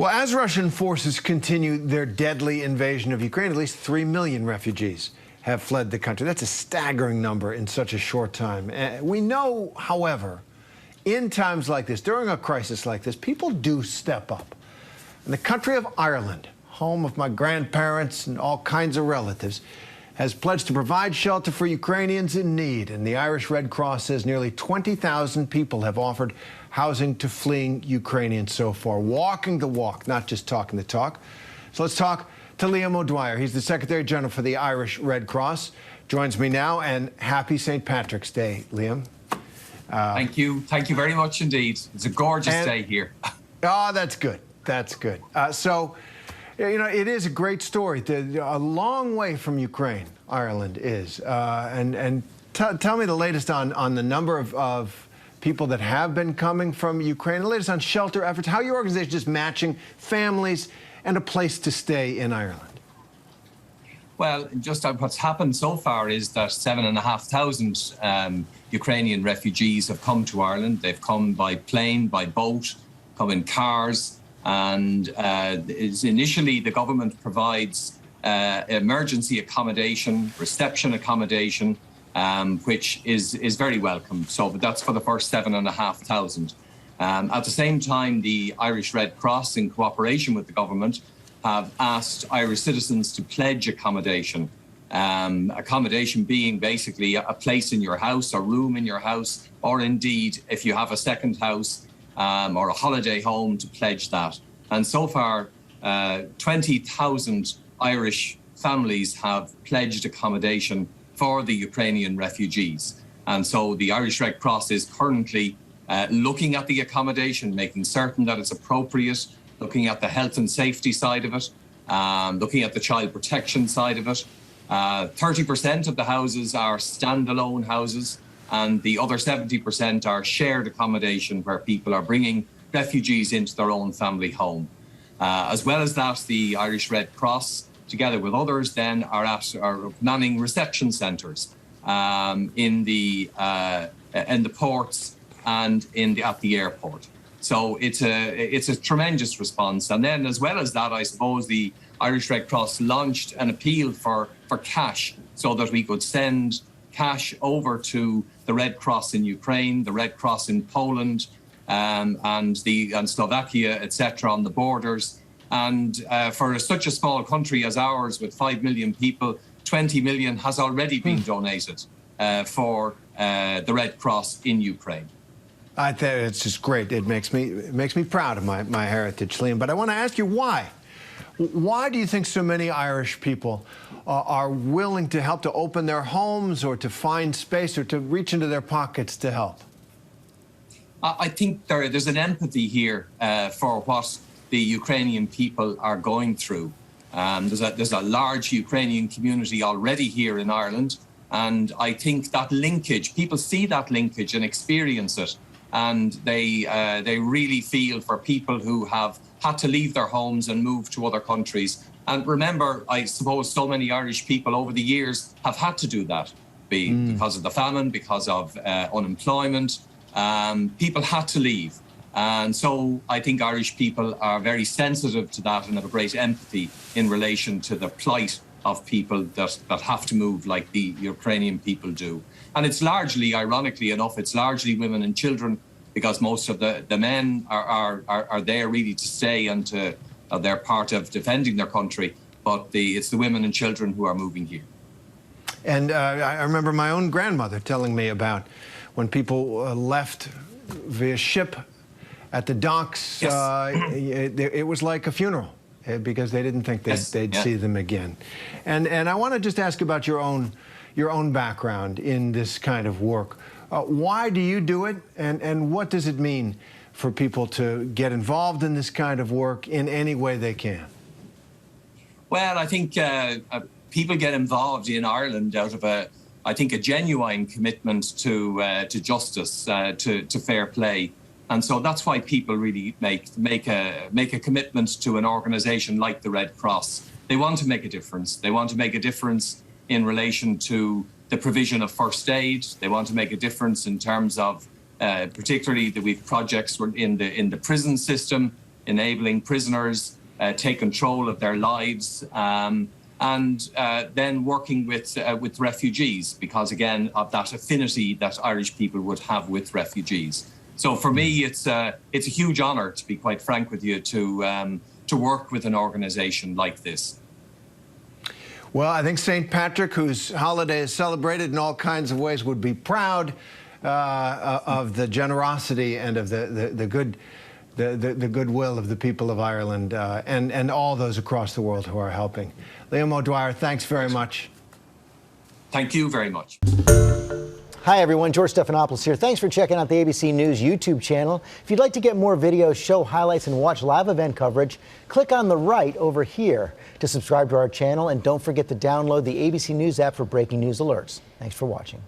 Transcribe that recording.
Well, as Russian forces continue their deadly invasion of Ukraine, at least 3 million refugees have fled the country. That's a staggering number in such a short time. We know, however, in times like this, during a crisis like this, people do step up. And the country of Ireland, home of my grandparents and all kinds of relatives, has pledged to provide shelter for Ukrainians in need. And the Irish Red Cross says nearly 20,000 people have offered housing to fleeing Ukrainians so far, walking the walk, not just talking the talk. So let's talk to Liam O'Dwyer. He's the Secretary General for the Irish Red Cross. Joins me now, and happy St. Patrick's Day, Liam. Thank you. Thank you very much indeed. It's a gorgeous day here. Oh, that's good. That's good. You know, it is a great story. A long way from Ukraine, Ireland is. Tell me the latest on the number of people that have been coming from Ukraine, the latest on shelter efforts, how your organization is matching families and a place to stay in Ireland. Well, just what's happened so far is that 7,500 Ukrainian refugees have come to Ireland. They've come by plane, by boat, come in cars. And initially, the government provides emergency accommodation, reception accommodation, which is very welcome. But that's for the first 7,500. At the same time, the Irish Red Cross, in cooperation with the government, have asked Irish citizens to pledge accommodation. Accommodation being basically a place in your house, a room in your house, or indeed, if you have a second house, or a holiday home, to pledge that. And so far, 20,000 Irish families have pledged accommodation for the Ukrainian refugees. And so the Irish Red Cross is currently looking at the accommodation, making certain that it's appropriate, looking at the health and safety side of it, looking at the child protection side of it. 30% of the houses are standalone houses, and the other 70% are shared accommodation where people are bringing refugees into their own family home. As well as that, the Irish Red Cross, together with others, then are manning reception centres in the ports and at the airport. So it's a tremendous response. And then, as well as that, I suppose the Irish Red Cross launched an appeal for cash, so that we could send cash over to the Red Cross in Ukraine, the Red Cross in Poland, and Slovakia, etc., on the borders. And for such a small country as ours, with 5 million people, 20 million has already been donated for the Red Cross in Ukraine. I think it's just great. It makes me proud of my heritage, Liam. But I want to ask you why. Why do you think so many Irish people are willing to help, to open their homes or to find space or to reach into their pockets to help? I think there's an empathy here for what the Ukrainian people are going through. There's a large Ukrainian community already here in Ireland, and I think that linkage, people see that linkage and experience it, and they really feel for people who have had to leave their homes and move to other countries. And remember, I suppose so many Irish people over the years have had to do that, because of the famine, because of unemployment. People had to leave. And so I think Irish people are very sensitive to that and have a great empathy in relation to the plight of people that have to move like the Ukrainian people do. And it's largely, ironically enough, it's largely women and children, because most of the men are there really to stay and they're part of defending their country. But it's the women and children who are moving here. And I remember my own grandmother telling me about when people left via ship at the docks. Yes. It was like a funeral because they didn't think they'd see them again. And I want to just ask about your own background in this kind of work. Why do you do it, and what does it mean for people to get involved in this kind of work in any way they can? Well, I think people get involved in Ireland out of a genuine commitment to justice, to fair play. And so that's why people really make a commitment to an organisation like the Red Cross. They want to make a difference. They want to make a difference in relation to the provision of first aid. They want to make a difference in terms of, particularly that we've projects in the prison system, enabling prisoners take control of their lives, and then working with refugees, because again of that affinity that Irish people would have with refugees. So for me, it's a huge honour, to be quite frank with you, to work with an organisation like this. Well, I think St. Patrick, whose holiday is celebrated in all kinds of ways, would be proud of the generosity and of the goodwill of the people of Ireland and all those across the world who are helping. Liam O'Dwyer, thanks very much. Thank you very much. Hi, everyone. George Stephanopoulos here. Thanks for checking out the ABC News YouTube channel. If you'd like to get more videos, show highlights, and watch live event coverage, click on the right over here to subscribe to our channel. And don't forget to download the ABC News app for breaking news alerts. Thanks for watching.